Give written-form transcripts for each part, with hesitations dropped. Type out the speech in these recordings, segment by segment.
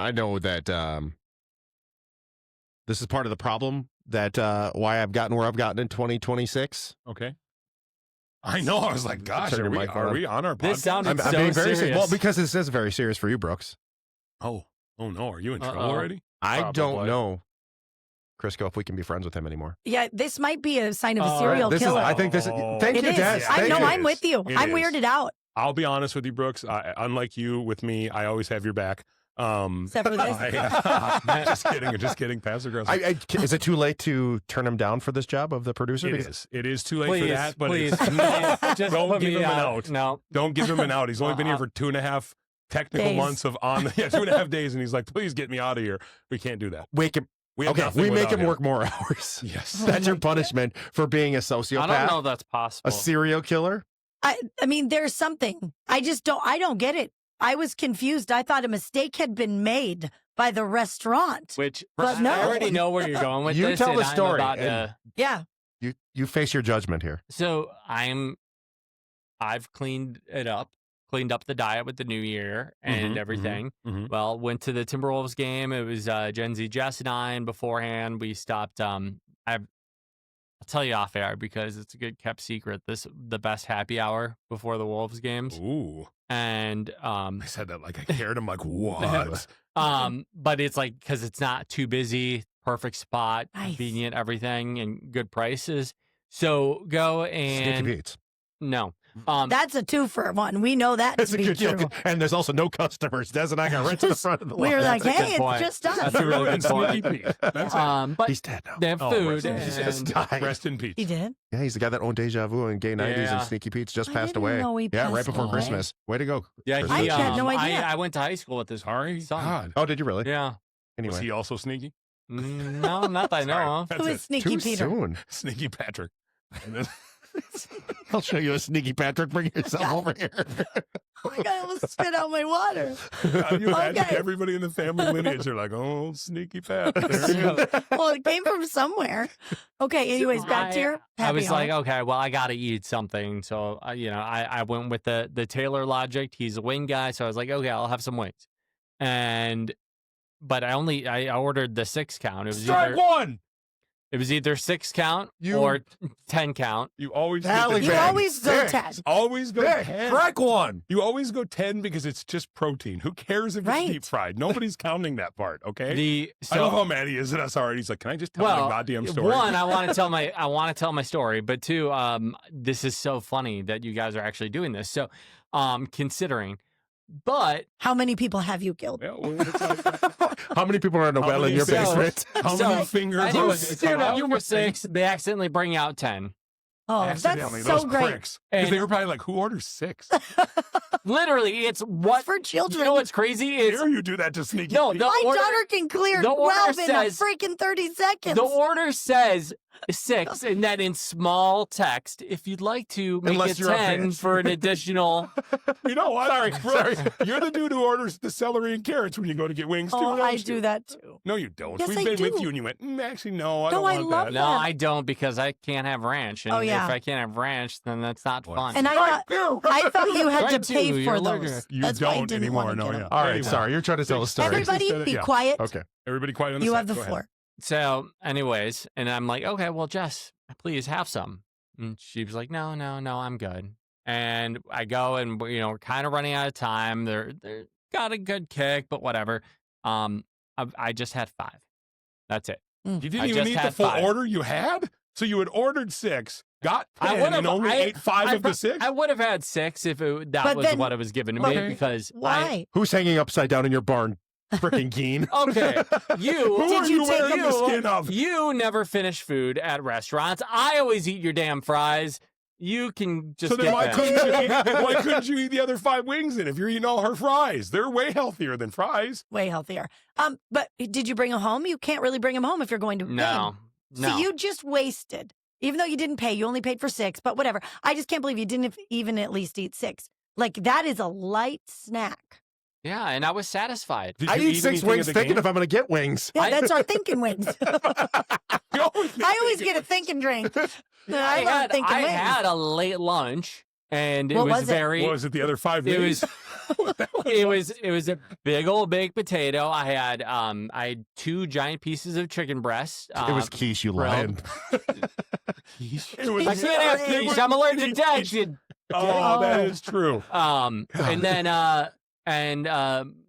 I know that this is part of the problem that why I've gotten where I've gotten in 2026. Okay. I know. I was like, gosh, are we on our podcast? This sounded I'm so being very serious. Well, because this is very serious for you, Brooks. Oh no. Are you in trouble already? I don't know, Crisco, if we can be friends with him anymore. Yeah, this might be a sign of a serial this killer. I think this is. Thank It you, is. Dez. I know. Thank you. I'm with you. I'm weirded out. I'll be honest with you, Brooks. Unlike you with me, I always have your back. Except for this. Just kidding. Pass aggressive. Is it too late to turn him down for this job of the producer? It is too late for that. But please, just don't give him an out. No, don't give him an out. He's only been here for 2.5 technical days. months of 2.5 days, and he's like, "Please get me out of here." We can't do that. Wake him. We make him work more hours. Yes, that's your punishment for being a sociopath. I don't know if that's possible. A serial killer. I mean, there's something. I don't get it. I was confused. I thought a mistake had been made by the restaurant. But no. I already know where you're going with You this. tell the and I'm story, about and- Yeah. You face your judgment here. So I've cleaned up the diet with the new year and everything. Mm-hmm. Well, went to the Timberwolves game. It was Gen Z, Jess, and I. And beforehand, we stopped. I'll tell you off air because it's a good kept secret. The best happy hour before the Wolves games. Ooh. And I said that like I cared. I'm like, what? but it's like because it's not too busy, perfect spot, Nice. convenient, everything, and good prices. So go and Sneaky Pete's. no. That's a 2-for-1. We know that That's to a be good true. joke. And there's also no customers. Des and I got right to the front of the line. We were like, That's a hey, good point. it's just us. That's a really good Sneaky point. Pete. That's it. But He's dead now. they have Oh, food. rest in Just peace. died. Rest in peace. He did? Yeah, he's the guy that owned Deja Vu and Gay 90s Yeah. and Sneaky Pete's just I passed didn't away. know he Yeah, right passed before away. Christmas. Way to go. Yeah, Chris. I had no idea. I went to high school with his Sorry, son. God. Oh, did you really? Yeah. Anyway. Was he also sneaky? No, not that I know of. That's Who it. is Sneaky Too Peter? soon. Sneaky Patrick. And then- I'll show you a Sneaky Patrick. Bring yourself over here. Oh my God, I almost spit out my water. you imagine Okay. everybody in the family lineage are like, oh, Sneaky Pat. There you go. Well, it came from somewhere. Okay, anyways, back to your I happy was hour. like, okay, well, I got to eat something. So, I went with the Taylor logic. He's a wing guy. So I was like, okay, I'll have some wings. But I ordered the 6 count. It was Strike one. It was either 6 count or 10 count. You always Tally you bag. always go Six. 10. always go Hey, 10. strike one. You always go 10 because it's just protein. Who cares if Right. it's deep fried? Nobody's counting that part, okay? I So know how mad he is at us already. He's like, can I just tell my goddamn story? one, I want to tell my story, but two, this is so funny that you guys are actually doing this. So, considering, but How many people have you killed? Yeah, well, it's like- How many people are in a How well in many your cells? basement? how many fingers anyways, are on you were 6. They accidentally bring out 10. Oh, accidentally, that's so those great. pricks. Because And- they were probably like, who orders 6? Literally, it's what For children. You know what's crazy is Dare you do that to Sneaky no. Pete? The My order, daughter can clear the order 12 in a says- freaking 30 seconds. the order says 6, and then in small text, if you'd like to make Unless it you're a 10 bitch. for an additional. You know what? Sorry. You're the dude who orders the celery and carrots when you go to get wings, too. Oh, don't I you? do that too. No, you don't. Yes, We've I been with do. you, and you went, actually, no, I No, don't I want love that. No, Yeah. I don't because I can't have ranch, and Oh, yeah. if I can't have ranch, then that's not fun. And I thought you had Right, to too. pay You're for allergic. those. You That's why I don't didn't anymore, want to no, get yeah. them. All right, Anyway. sorry. You're trying to tell a story. Everybody, be Yeah. quiet. Okay. Everybody quiet on the You set. have the Go ahead. floor. So, anyways, and I'm like, okay, well, Jess, please have some. And she was like, no, I'm good. And I go and, we're kind of running out of time. They're got a good kick, but whatever. I just had 5. That's it. You didn't I even just eat the had full 5. order you had? So you had ordered 6, got 10, would've- and only ate 5 of the 6? I would have had 6 if that But was then- what it was given to but- me because Why? Who's hanging upside down in your barn? Freaking Keen. Okay, Who you are you you take wearing the skin of? You never finish food at restaurants. I always eat your damn fries. You can just So then get why that. couldn't you eat the other 5 wings then if you're eating all her fries? They're way healthier than fries. Way healthier. But did you bring them home? You can't really bring them home if you're going to a No, game. no. So you just wasted. Even though you didn't pay, you only paid for 6, but whatever. I just can't believe you didn't even at least eat 6. Like, that is a light snack. Yeah, and I was satisfied. Did I you eat 6 anything wings at the thinking game? if I'm going to get wings. Yeah, that's our thinking wings. You always I always get a thinking drink. I love thinking I wings. had a late lunch, and it What was was it? very. What was it? The other 5 It wings? was. It was a big old baked potato. I had 2 giant pieces of chicken breast. It was quiche, you lying. It was I can't have quiche. I'm allergic to eggs. Oh, that is true. And then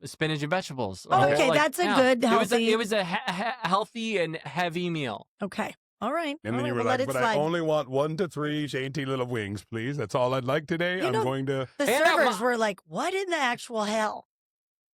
spinach and vegetables. Okay, that's a good, healthy. It was a healthy and heavy meal. Okay. All right. And then All you right, were we'll let like, it but I slide. only want 1 to 3 dainty little wings, please. That's all I'd like today. You I'm know- going to. The And servers were like, what in the actual hell?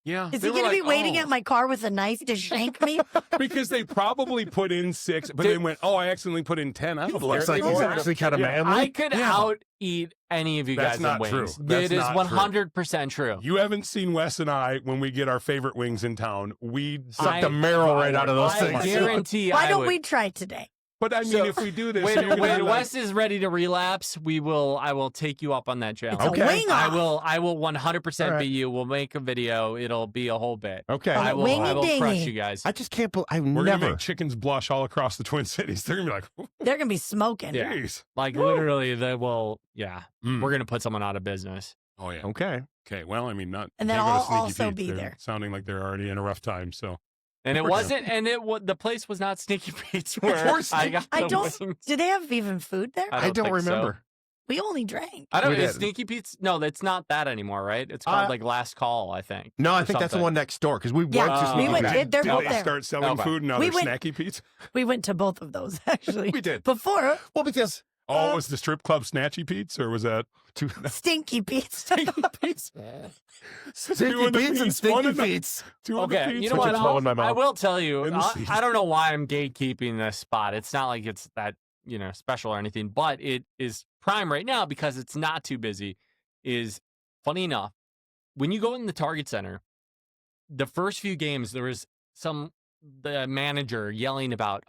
Yeah. Is they he were going to be like, waiting "Oh." at my car with a knife to shank me? Because they probably put in 6, but they went, oh, I accidentally put in 10. I don't know. Looks like he's actually kind of manly. I could out eat any of you That's guys not in wings. true. That's It is not true. 100% true. You haven't seen Wes and I when we get our favorite wings in town. We Suck the marrow right out of those I things. guarantee Why I don't would. we try today? But I mean, So, if we do this, you're When, gonna when be like, Wes is ready to relapse, I will take you up on that challenge. It's a Okay. wing I off. will 100% All right. be you. We'll make a video. It'll be a whole bit. Okay. Oh, I will wingy crush dingy. you guys. I just can't believe I've we're going to never. make chickens blush all across the Twin Cities. They're going to be like, They're going to be smoking. Yeah. geez. Like literally, they will. Yeah, Mm. we're gonna put someone out of business. Oh, yeah. Okay. Okay. Well, I mean, not. And then can't go to I'll Sneaky also Pete's. be They're there. Sounding like they're already in a rough time. So And it Of course. wasn't. And the place was not Sneaky Pete's. Where course I got I the don't. wings. Do they have even food there? I don't think so. remember. We only drank. I don't. We Is did. Sneaky Pete's? No, that's not that anymore, right? It's called like Last Call, I think. No, I or think that's the something. one next door because we Yeah, went to we Sneaky went. Pete. They're did both they there. start selling Okay. food and now We they're went- Snacky Pete's? We went to both of those actually. We did. Before Well, because Oh, was the strip club Snatchy Pete's or was that two Stinky Pizza. Pete's? Stinky Two of the Pete's and Pete's, one Stinky of the- Pete's. Two of the Okay, Pete's? you know Put what? your toe in my I mouth. will tell you. In the season. I don't know why I'm gatekeeping this spot. It's not like it's that special or anything, but it is prime right now because it's not too busy. Is funny enough, when you go in the Target Center, the first few games there was the manager yelling about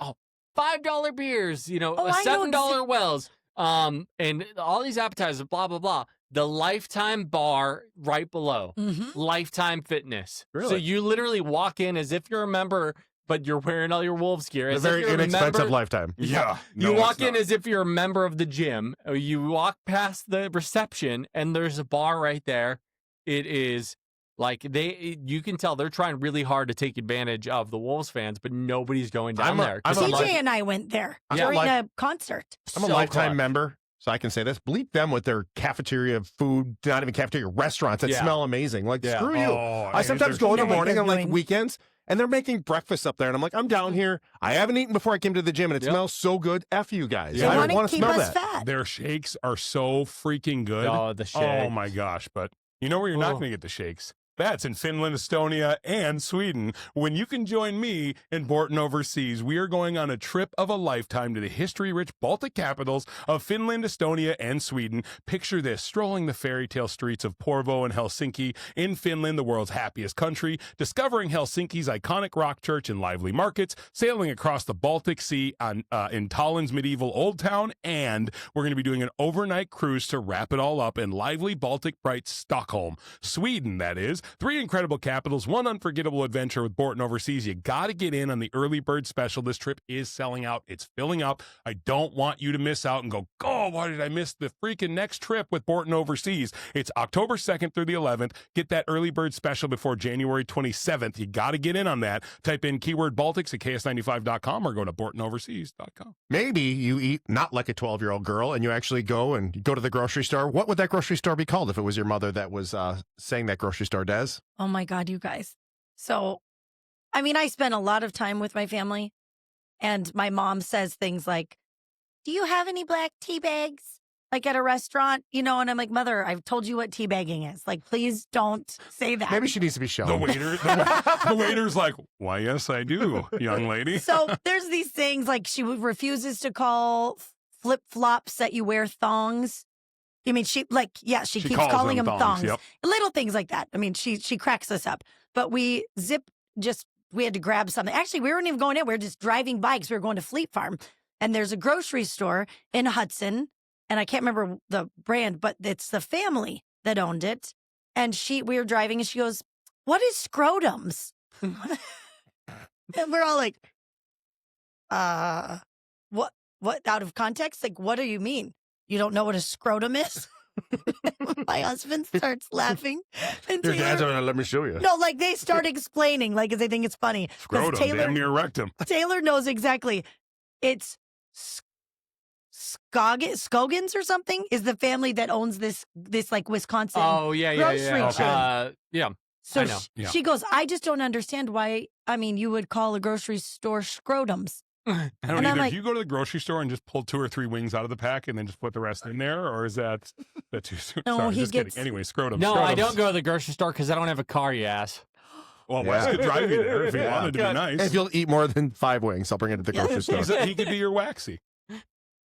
$5 beers, Oh, I know $7 wells, and all these appetizers, blah blah blah. The Lifetime bar right below. Mhm. Lifetime Fitness. So Really? you literally walk in as if you're a member, but you're wearing all your Wolves gear. A As if very you're a inexpensive member. lifetime. Yeah. You No, walk it's in not. as if you're a member of the gym. You walk past the reception, and there's a bar right there. It is like you can tell they're trying really hard to take advantage of the Wolves fans, but nobody's going down there. I'm a CJ life- and I went there I'm a during life- a concert. I'm a So lifetime clutch. member, so I can say this. Bleep them with their cafeteria food, not even cafeteria, restaurants that Yeah. smell amazing. Like, Yeah. screw you. Oh, I sometimes there's- go in the Yeah, like morning they're on like doing- weekends, and they're making breakfast up there, and I'm like, I'm down here. I haven't eaten before I came to the gym, and it Yep. smells so good. F you guys. Yeah. I They don't want want to to keep smell us that. fat. Their shakes are so freaking good. Oh, the shake. Oh my gosh! But you know where you're not Oh. going to get the shakes? That's in Finland, Estonia, and Sweden. When you can join me and Borton Overseas, we are going on a trip of a lifetime to the history-rich Baltic capitals of Finland, Estonia, and Sweden. Picture this, strolling the fairy tale streets of Porvoo and Helsinki in Finland, the world's happiest country, discovering Helsinki's iconic rock church and lively markets, sailing across the Baltic Sea in Tallinn's medieval Old Town, and we're going to be doing an overnight cruise to wrap it all up in lively Baltic bright Stockholm, Sweden, that is. 3 incredible capitals, 1 unforgettable adventure with Borton Overseas. You got to get in on the early bird special. This trip is selling out. It's filling up. I don't want you to miss out and go, oh, why did I miss the freaking next trip with Borton Overseas? It's October 2nd through the 11th. Get that early bird special before January 27th. You got to get in on that. Type in keyword Baltics at ks95.com or go to bortonoverseas.com. Maybe you eat not like a 12-year-old girl, and you actually go to the grocery store. What would that grocery store be called if it was your mother that was saying that grocery store, Des? Oh my God, you guys. So, I mean, I spend a lot of time with my family, and my mom says things like, do you have any black tea bags? Like at a restaurant, and I'm like, Mother, I've told you what teabagging is. Like, please don't say that. Maybe she needs to be shown. The waiter's like, why, yes, I do, young lady. So there's these things like she refuses to call flip-flops that you wear thongs. I mean, she keeps calls calling them thongs. Yep. Little things like that. I mean, she cracks us up. But we had to grab something. Actually, we weren't even going in. We were just driving by because we were going to Fleet Farm. And there's a grocery store in Hudson. And I can't remember the brand, but it's the family that owned it. And we were driving and she goes, what is scrotums? And we're all like, what out of context? Like, what do you mean? You don't know what a scrotum is? My husband starts laughing. And Your dad's Taylor, gonna let me show you. no, like they start explaining, like they think it's funny. 'Cause Scrotum, damn near rectum. Taylor knows exactly. It's Scoggins or something is the family that owns this like Wisconsin. Oh, yeah. grocery Okay. Yeah. So I know. she goes, I just don't understand why. I mean, you would call a grocery store scrotums. I don't And I'm either. like- Do you go to the grocery store and just pull 2 or 3 wings out of the pack and then just put the rest in there, or is that too soon? No, Sorry, he just gets- kidding. Anyway, scrotum. No, I scrotums. don't go to the grocery store because I don't have a car, you ass. Well, Wes Yeah. could drive you there if he Yeah. wanted to be nice. If you'll eat more than 5 wings, I'll bring it to the grocery store. He could be your waxy.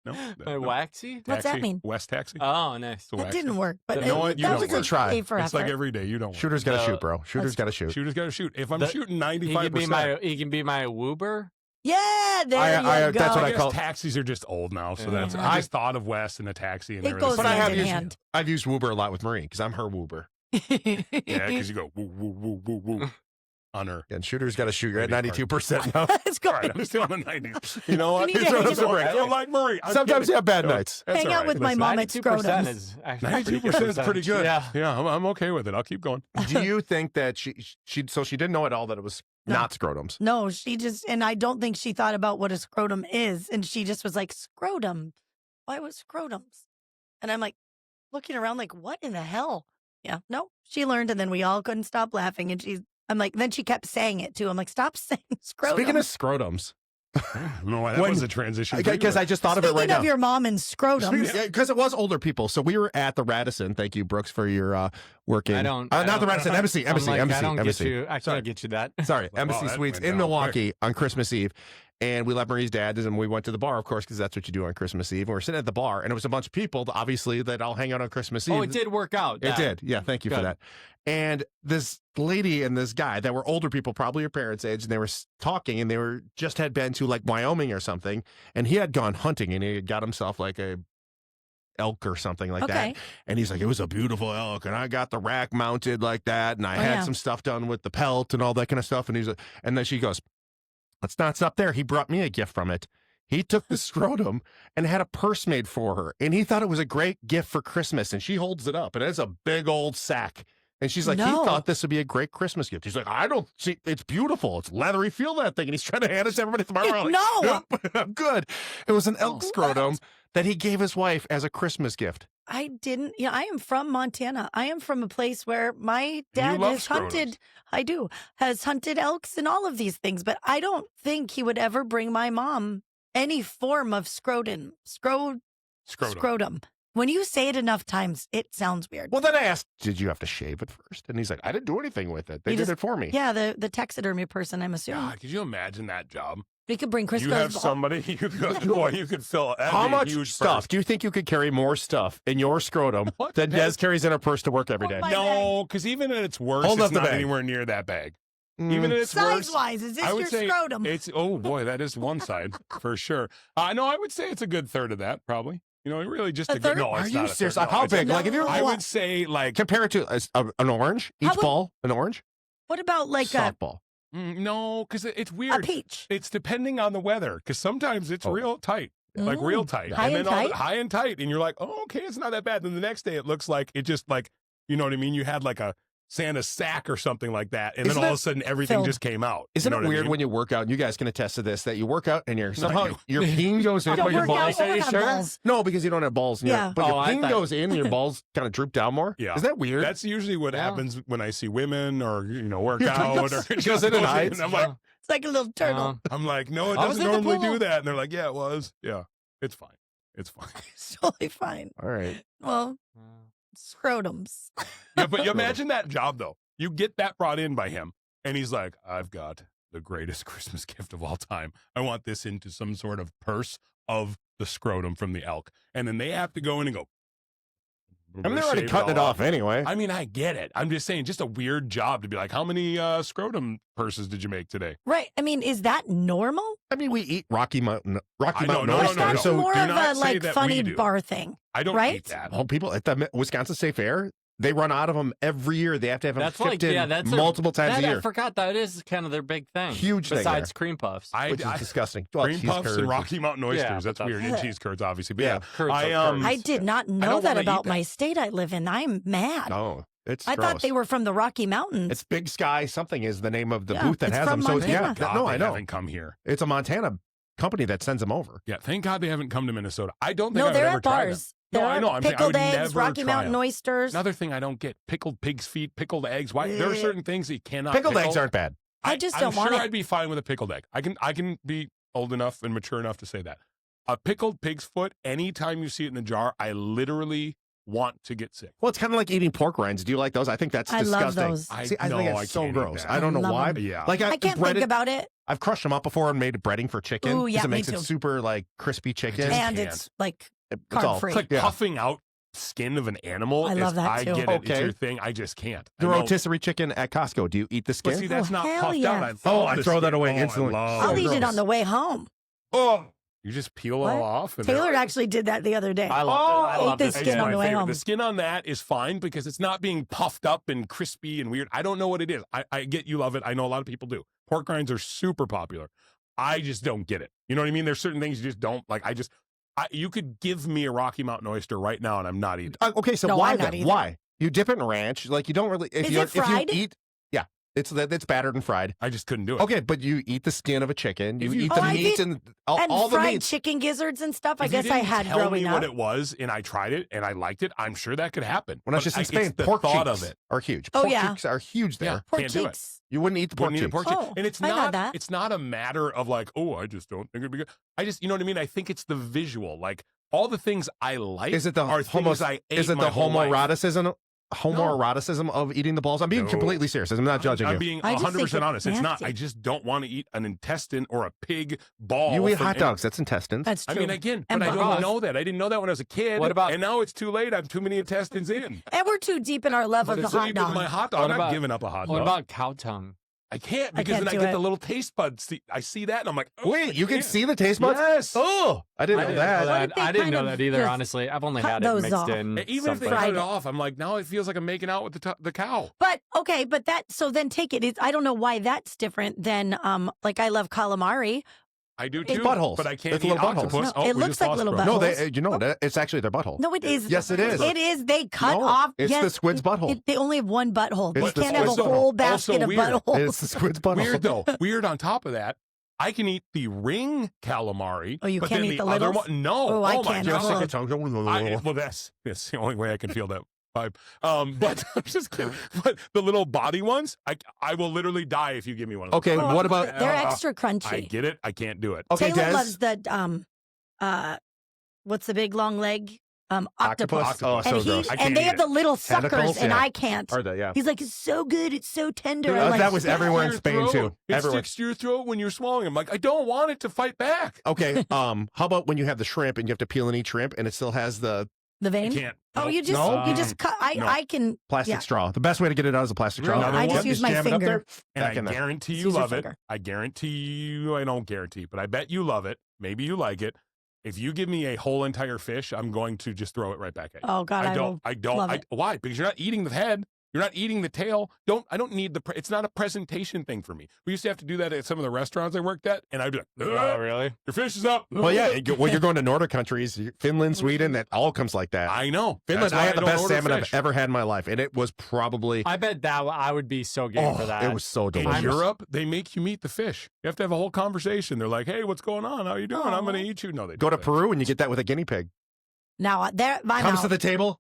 No, My waxy? What's that Taxi? mean? West taxi. Oh, nice. It's a That waxy. didn't work. But You know what? You that don't was work. a Try. A for It's like effort. every day. You don't. Work. Shooter's got to The- shoot, bro. Shooter's got to shoot. Shooter's got to shoot. If I'm The- shooting He 95%, can be my Woober. Yeah, there I- you go. that's what I I guess call- taxis are just old now, so Yeah. that's. I just thought of Wes in a taxi, and It they were goes the But I same. have hand in used hand. I've used Woober a lot with Marie because I'm her Woober. Yeah, because you go woo woo woo woo woo on her. And Shooter's got to shoot. You're at Maybe 92% now. Let's go. All right, I'm still on the 90s. You know what? We need to It's hang what I'm out- saying. I don't like Marie. I'm Sometimes you kidding. have bad nights. That's Hang all out right. with my Listen, mom at 92% scrotums. is actually pretty 92% is pretty percentage. good. Yeah. Yeah, I'm okay with it. I'll keep going. Do you think that she didn't know at all that it was No. not scrotums? No, she just, and I don't think she thought about what a scrotum is. And she just was like, scrotum. Why was scrotums? And I'm like, looking around like, what in the hell? Yeah, no, she learned. And then we all couldn't stop laughing. And I'm like, then she kept saying it too. I'm like, stop saying scrotum. Speaking of scrotums, No, that When- was a transition. for you, because I just thought of it right Speaking now. of your mom and scrotums. Because it was older people. So we were at the Radisson. Thank you, Brooks, for your working. I don't- not the Radisson. Embassy. I'm like, I don't get Embassy. you. I Sorry. can't get you that. Sorry, Wow, Embassy that Suites went in down Milwaukee on Christmas Eve. And we left Marie's dad, and we went to the bar, of course, because that's what you do on Christmas Eve. And we're sitting at the bar, and it was a bunch of people, obviously, that all hang out on Christmas Eve. Oh, it did work out. It that. did. Yeah, thank you for Good. that. And this lady and this guy that were older people, probably your parents' age, and they were talking, and they were just had been to like Wyoming or something, and he had gone hunting, and he had got himself like a elk or something like Okay. that. And he's like, it was a beautiful elk, and I got the rack mounted like that, and I Oh, had yeah. some stuff done with the pelt and all that kind of stuff. And he's like, and then she goes, let's not stop there. He brought me a gift from it. He took the scrotum and had a purse made for her. And he thought it was a great gift for Christmas. And she holds it up, and it's a big old sack. And she's like, No. he thought this would be a great Christmas gift. He's like, I don't see, it's beautiful. It's leathery. Feel that thing. And he's trying to hand it to everybody tomorrow. I'm like, No. nope, I'm good. It was an elk What? scrotum that he gave his wife as a Christmas gift. I didn't. Yeah, I am from Montana. I am from a place where my dad love has hunted. scrotums. I do has hunted elks and all of these things, but I don't think he would ever bring my mom any form of scrotum. Scrotum. When you say it enough times, it sounds weird. Well, then I asked, did you have to shave it first? And he's like, I didn't do anything with it. They You did just- it for me. Yeah, the taxidermy person. I'm assuming God, could you imagine that job? we could bring Crisco's. You have somebody you could, boy, you could fill. that'd How be a much huge stuff purse. do you think you could carry more stuff in your scrotum What? than Des carries in her purse to work every Oh day? my- No, because even at its worst, Hold up it's the not bag. anywhere near that bag. Mm. Even at its Size worst, wise, is this I would your say scrotum? it's. Oh boy, that is one side for sure. No, I would say it's a good third of that, probably. You know, really just A a good. third? No, Are it's you not a serious? third. No, How it's- big? Like if you're I would say like compare it to an orange, How each about- ball an orange, What about like a softball. no, because it's a weird. peach? It's depending on the weather, because sometimes it's Oh. real tight. Like real Mm. tight, High and and then tight? high and tight, and you're like, oh, okay, it's not that bad. Then the next day, it looks like it just like, you know what I mean? You had like a Santa sack or something like that, and Isn't then all that of a sudden everything filled? just came out. Isn't you know it what I weird mean? when you work out? And you guys can attest to this: that you work out and you're somehow you. your peen goes in, Don't but your work out balls. or Are you have sure? balls. No, because you don't have balls. In your, Yeah. but your Oh, I peen thought- goes in, and your balls kind of droop down more. Yeah. Is that weird? That's usually what Yeah. happens when I see women or work Yeah, out or it goes in and hides. I'm like, It's like a little turtle. I'm like, no, it I was doesn't in the normally pool. do that, and they're like, yeah, it was. Yeah, it's fine. It's fine. It's totally fine. All right. Well, scrotums. Yeah, but you imagine that job though. You get that brought in by him, and he's like, I've got the greatest Christmas gift of all time. I want this into some sort of purse of the scrotum from the elk. And then they have to go in and go. I mean, they're already cutting it off anyway. I mean, I get it. I'm just saying, just a weird job to be like, how many scrotum purses did you make today? Right. I mean, is that normal? I mean, we eat Rocky Mountain I know, no, oysters. no, no, no. So more do of not a say like that funny we do. bar thing. I don't Right? eat that. all people at the Wisconsin State Fair, They run out of them every year. They have to have them That's shipped like, yeah, in that's multiple times a I year. forgot that is kind of their big thing. Huge thing besides there. cream puffs. Which is disgusting. Well, Cream cheese puffs curds and Rocky Mountain oysters. Yeah, That's but weird. And cheese curds, obviously. But Yeah. Curds are curds. I did not know don't that wanna about eat that. my state I live in. I'm mad. No, it's I gross. thought they were from the Rocky Mountains. It's Big Sky something is the name of the Yeah, booth that it's has them. from So Montana. yeah, God, no, they I know. haven't come here. It's a Montana company that sends them over. Yeah, thank God they haven't come to Minnesota. I don't think No, I would they're ever at try them. bars. No, There I are know. I'm saying I pickled would eggs, never Rocky try Mountain 'em. oysters. Another thing I don't get: pickled pig's feet, pickled eggs. Why? There are Ugh. certain things that you cannot. Pickled pickle. eggs aren't bad. I just don't I'm want sure it. I'd be fine with a pickled egg. I can be old enough and mature enough to say that. A pickled pig's foot. Anytime you see it in a jar, I literally want to get sick. Well, it's kind of like eating pork rinds. Do you like those? I think that's I love disgusting. those. I See, I know, think I it's so can't eat gross. that. I don't know I love why. them. Yeah. Like I can't breaded, think about it. I've crushed them up before and made breading for chicken. Ooh, yeah, it me makes it too. super like crispy chicken. just And can't. it's like It's all- carb free. It's like Yeah. puffing out skin of an animal. I love that I too. get it. It's Okay. your thing. I just can't. I The know- rotisserie chicken at Costco. Do you eat the But skin? see, that's Oh, not hell puffed yes. out. Oh, love I the throw that skin. away Oh, I instantly. love I'll it. eat it gross. on the way home. Oh, You just peel What? it off. And Taylor actually did that the other day. I love it. I ate love the this. skin It's on my the way favorite. home. The skin on that is fine because it's not being puffed up and crispy and weird. I don't know what it is. I get you love it. I know a lot of people do. Pork rinds are super popular. I just don't get it. You know what I mean? There's certain things you just don't like. You could give me a Rocky Mountain oyster right now and I'm not eating. okay. So No, why I'm not then? either. Why you dip it in ranch? Like you don't really. If Is you it fried? If you eat, yeah, it's battered and fried. I just couldn't do it. Okay, but you eat the skin of a chicken. You If you- eat Oh, the I've meat eaten- and all and the fried meats. chicken gizzards and stuff. I If you guess I didn't had tell growing me up. what it was and I tried it and I liked it, I'm sure that could happen. When I was But just in it's Spain, the pork thought cheeks of it. are huge. Oh, Pork yeah. cheeks are huge there. Yeah. Pork Can't do it. cheeks. You wouldn't eat the pork Wouldn't eat a cheeks. pork cheek. Oh, And it's I had not that. it's not a matter of like, oh, I just don't think it'd be good. I just, you know what I mean? I think it's the visual. Like all the things I like Is it the are things I ate Is it my the whole life. homoeroticism of eating the balls? I'm being No. completely serious. I'm not judging I'm you. being I just 100% think it's honest. It's not. nasty. I just don't want to eat an intestine or a pig ball. You eat from hot any- dogs. That's intestines. That's I true. mean, again, And but I broth. don't know that. I didn't know that when I was a kid. What about- And now it's too late. I'm too many intestines in. And we're too deep in our love of the So hot even dog. my hot dog, What I'm not about- giving up a hot dog. What about cow tongue? I can't I because can't then I do get it. the little taste buds. See, I see that and I'm like, oh, Wait, I you can can't. see the taste buds? Yes. Oh, I didn't know that. What if they I didn't kind know of that either, just honestly. I've only cut had it those mixed off? in. Even if they something. cut Fried it it. off, I'm like, now it feels like I'm making out with the cow. But okay, but so then take it. I don't know why that's different than like I love calamari. I do It's too. buttholes. But I can't It's eat little buttholes. octopus. No, Oh, it we looks just like lost little Brooke. No, buttholes. you know that it's actually their butthole. No, it is. Yes, it is. It is. They cut No, off. it's yes, the squid's butthole. they only have one butthole. It's They the can't have a squid's whole butthole. basket Also of weird. buttholes. It's the squid's butthole. Weird though. Weird on top of that. I can eat the ring calamari. Oh, you but can't then eat the the other littles? one. No. Oh, I my can. God. Ugh. Well, that's the only way I can feel that vibe. But I'm just kidding. But the little body ones, I will literally die if you give me one of those. Okay, Oh, what about They're extra crunchy. I get it. I can't do it. okay, Taylor Des? loves the what's the big long leg? Octopus. Oh, so And, gross. I and can't they eat have it. the little suckers, Tentacles, and yeah. I can't. Or the, yeah. He's like, it's so good, it's so tender. Dude, I'm like, that was everywhere in Your Spain throat, too. It Everywhere. sticks to your throat when you're swallowing them. Like, I don't want it to fight back. Okay, how about when you have the shrimp and you have to peel and eat shrimp and it still has the the I vein. can't. Oh, Nope. you just No? you just cut. No. I can. plastic Yeah. straw. The best way to get it out is a plastic straw. Another I one. just use my jam it up finger. there, And back I in there. guarantee Just you use your love it. finger. I guarantee you, I don't guarantee, but I bet you love it. Maybe you like it. If you give me a whole entire fish, I'm going to just throw it right back at you. Oh God, I don't. love it. Why? Because you're not eating the head. You're not eating the tail. I don't need the. It's not a presentation thing for me. We used to have to do that at some of the restaurants I worked at, and I'd be like, Oh, really? "Your fish is up." Well, yeah, when you're going to Nordic countries, Finland, Sweden, that all comes like that. I know. Finland, That's why I had the don't best order salmon fish. I've ever had in my life, and it was probably I bet that I would be so game for that. it was so In delicious. Europe, they make you meet the fish. You have to have a whole conversation. They're like, "Hey, what's going on? How you doing? I'm going to eat you." No, they Go to don't. Peru and you get that with a guinea pig. Now there, I'm Comes out. to the table,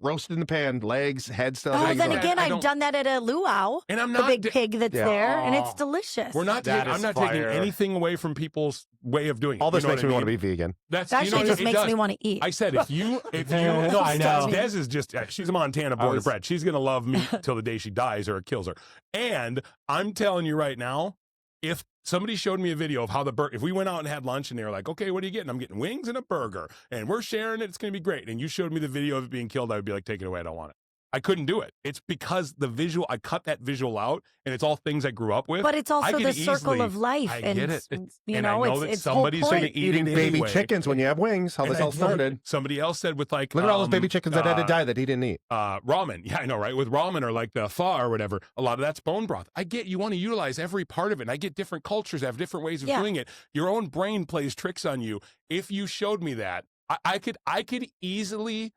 roasted in the pan, legs, head stuff. Oh, then I again, I've don't- done that at a luau, And I'm the not. big pig that's Yeah. there, and it's Oh. delicious. We're not. That I'm is not taking fire. anything away from people's way of doing it. All this You know makes what me I want to mean? be vegan. That's It actually just it makes does. me want to eat. I said if you No, I know. Des is just she's a Montana born and was- bred. She's gonna love meat till the day she dies or it kills her. And I'm telling you right now, if somebody showed me a video of how if we went out and had lunch and they were like, okay, what are you getting? I'm getting wings and a burger and we're sharing it. It's gonna be great. And you showed me the video of it being killed, I would be like, take it away. I don't want it. I couldn't do it. It's because the visual, I cut that visual out, and it's all things I grew up with. But it's I also could the circle easily- of life. I and get it. You And know, I know that it's somebody's whole going point. to eat Eating it baby anyway. chickens when you have wings. How And this I all know started. Somebody else said with like Look at all those baby chickens that had to die that he didn't eat. ramen. Yeah, I know, right? With ramen or like the pho or whatever, a lot of that's bone broth. I get you want to utilize every part of it. And I get different cultures have different ways of doing it. Your own brain plays tricks on you. If you showed me that, I could easily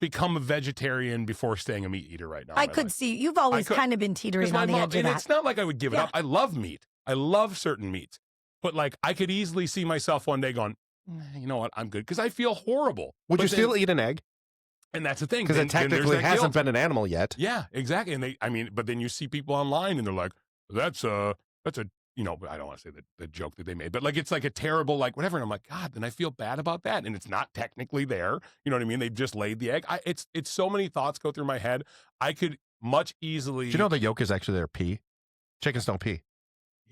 become a vegetarian before staying a meat eater right now. I could see you've always kind of been 'Cause teetering my on the mom, edge of and that. it's not like I would give it up. I love meat. I love certain meats. But like I could easily see myself one day going, you know what, I'm good. Because I feel horrible. Would But you then- still eat an egg? And that's the thing. Because it then there's technically that hasn't guilt. been an animal yet. Yeah, exactly. And but then you see people online and they're like, that's a, you know, I don't want to say the joke that they made, but like, it's like a terrible, like whatever. And I'm like, God, then I feel bad about that. And it's not technically there. You know what I mean? They've just laid the egg. It's so many thoughts go through my head. I could much easily. Do you know the yolk is actually their pee? Chickens don't pee.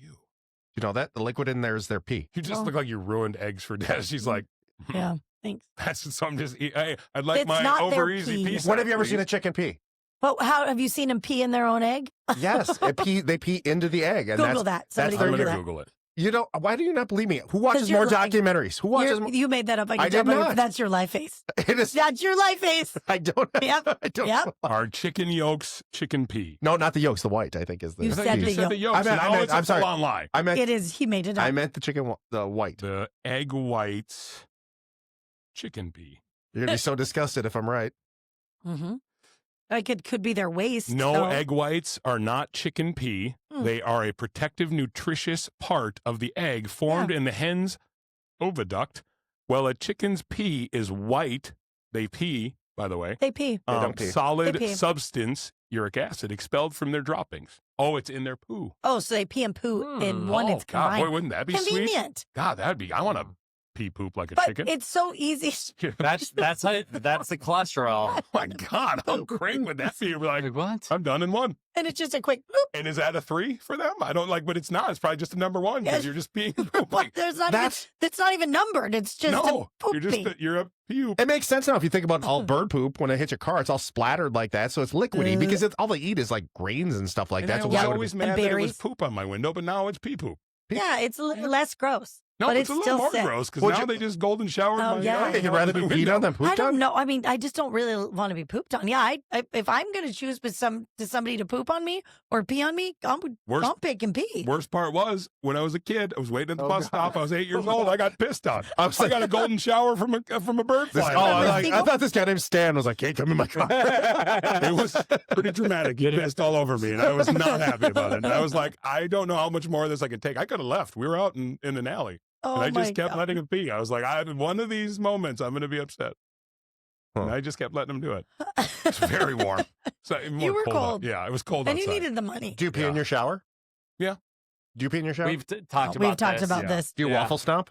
You know that? The liquid in there is their pee. You just look like you ruined eggs for Des. She's like, Yeah, thanks. that's so I'm just, hey, I'd like It's my not their over easy pee. piece. When have you ever seen a chicken pee? But how have you seen them pee in their own egg? Yes, they pee into the egg. And Google that's, that. Somebody that's I'm their- going to Google that. Google it. You know, why do you not believe me? Who watches more you're lying. documentaries? Who watches more? You made that up. I I can tell did by your- not. That's your life face. It is. That's your life face. I don't. Yep. I don't. Yep. Are chicken yolks chicken pee? No, not the yolks. The white, I think, is the. You I thought said you the said yolk. the yolks. I meant- now I meant- it's I'm a sorry. full-on lie. I meant. It is. He made it up. I meant the chicken, the white. The egg whites chicken pee. You're gonna be so disgusted if I'm right. Mm-hmm. Like it could be their waste. No, so- egg whites are not chicken pee. Hmm. They are a protective, nutritious part of the egg formed in the hen's oviduct. Well, a chicken's pee is white. They pee, by the way. They pee. They don't pee. Solid They pee. substance, uric acid, expelled from their droppings. Oh, it's in their poo. Oh, so they pee and poo in one. Oh, It's God, combined. boy, wouldn't that be sweet? Convenient. God, that'd be. I want to pee poop like a But chicken. it's so easy. That's the cholesterol. Oh my God, how great would that be? You're like, Like, what? I'm done in one. And it's just a quick boop. And is that a 3 for them? I don't like, but it's not. It's probably just a number 1 because Yes. you're just peeing poop. Like, There's not That's- even, it's not even numbered. It's just no, a poop you're just pee. you're a puke. It makes sense now if you think about all bird poop. When it hits your car, it's all splattered like that, so it's liquidy because all they eat is like grains and stuff like And that. I So was why would it always be- mad that it was berries. poop on my window, but now it's pee poop. Yeah, it's less gross. No, but it's a little still more sick. gross because Would now you- they just golden showered Oh, my yeah. yard. You'd rather be peed on than pooped I don't on? know. I mean, I just don't really want to be pooped on. Yeah, if I'm going to choose somebody to poop on me or pee on me, I'm picking pee. Worst part was when I was a kid, I was waiting at the Oh, bus God. stop. I was 8 years old. I got pissed on. I was I like- got a golden shower from a bird This- fly. I thought this guy named Stan was like, "Hey, come in my car." It was pretty dramatic. He pissed all over me, and I was not happy about it. And I was like, I don't know how much more of this I could take. I could have left. We were out in an alley, Oh, and I my just kept God. letting him pee. I was like, one of these moments, I'm going to be upset. Huh. And I just kept letting him do it. It's very warm. So more You were out. cold. Yeah, it was cold And outside. you needed the money. Do you pee in Yeah. your shower? Yeah. Do you pee in your shower? We've talked about We've talked this. about yeah. this. Do you Yeah. waffle stomp?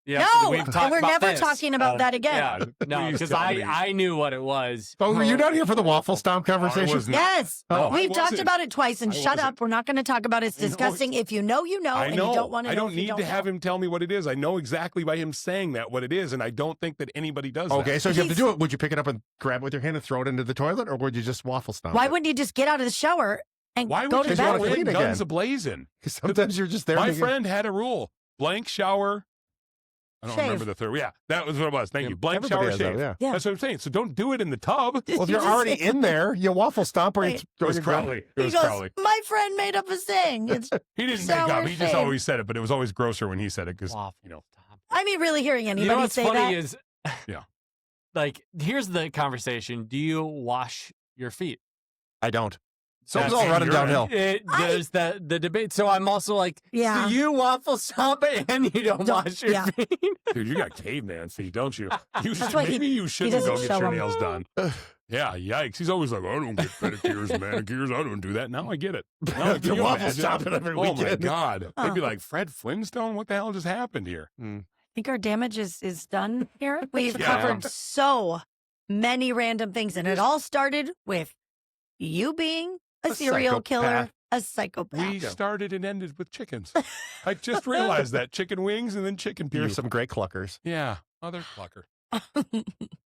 Yeah, No, we've and talked we're about never this. talking about that again. Yeah, no, Please because tell me. I knew what it was. Oh, were you not here for the waffle stomp conversation? was not. Yes. No, I We've talked wasn't. about it twice, and I shut wasn't. up. We're not going to talk about it. It's I know disgusting. If you know, you know, I and know. you don't want to I know. don't if you need don't to have know. him tell me what it is. I know exactly by him saying that what it is, and I don't think that anybody does Okay, that. so if you have to He's- do it, would you pick it up and grab it with your hand and throw it into the toilet, or would you just waffle stomp? Why it? wouldn't you just get out of the shower and Why go would to you Because you bed? wanna go clean in again. guns a-blazing? 'Cause sometimes you're just there. My and you- friend had a rule: blank shower. I don't Shave. remember the third. Yeah, that was what it was. Thank you. Blank Everybody shower has that, shave. yeah. Yeah. That's what I'm saying. So don't do it in the tub. Well, if You you're just- already in there, you waffle stomp or you Wait. throw It was your ground. Crowley. It He was goes, Crowley. my friend made up a saying. It's, He didn't Shower make up. He just shave. always said it, but it was always grosser when he said it because Waffle you know. top. I mean, really hearing You know anybody what's say funny that. is, Yeah. like, here's the conversation: do you wash your feet? I don't. So it's That's- all running You're downhill. There's the debate. So I'm also like, Yeah. so you waffle stomp and you don't wash your yeah. feet. Dude, you got caveman feet, don't you? You should, why he- maybe you shouldn't doesn't go get show your 'em. nails done. Yeah, yikes. He's always like, I don't get pedicures, manicures. I don't do that. Now I get it. Now, can you Waffle imagine? stomping every Oh my weekend. God. They'd be Oh. like, Fred Flintstone? What the hell just happened here? I think our damage is done here. We've Yeah. covered so many random things, and it all started with you being a serial killer, psychopath. a psychopath. We started and ended with chickens. I just realized that. Chicken wings and then chicken You're pew. some great cluckers. Yeah, mother clucker.